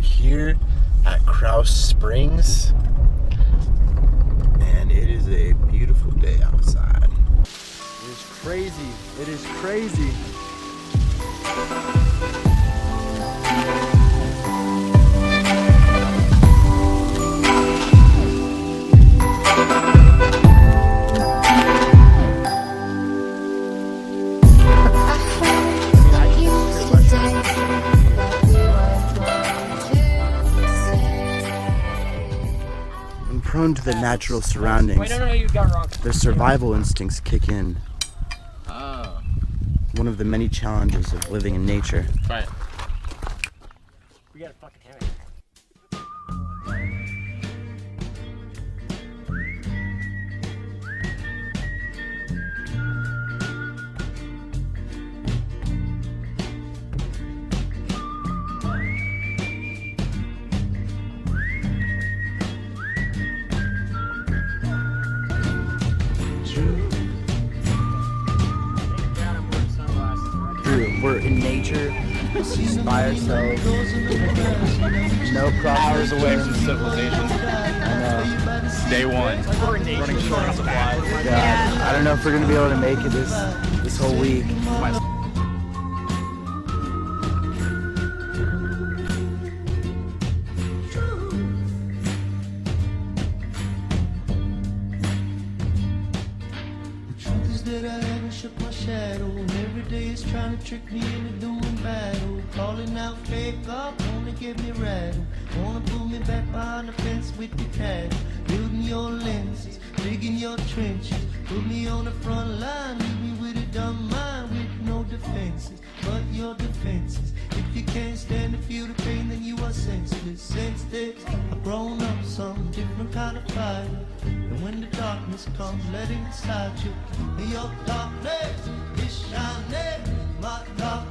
here at Krause Springs, and it is a beautiful day outside. It is crazy. It is crazy. When prone to the natural surroundings, their survival instincts kick in. Oh. One of the many challenges of living in nature. Right. We got a fucking hammock. We're in nature, just by ourselves, no crosses away from civilization. I know. Day one. Running short on supplies. Yeah. I don't know if we're gonna be able to make it this whole week. That I haven't shook my shadow, and every day is trying to trick me into doing battle. Calling out fake up, wanna get me rattled, wanna pull me back behind the fence with the cattle. Building your lenses, digging your trenches, put me on the front line, leave me with a dumb mind with no defenses, but your defenses. If you can't stand to feel the pain, then you are senseless. Since this, I've grown up some different kind of fire. And when the darkness comes, let it inside you. And your darkness is shining, my darkness.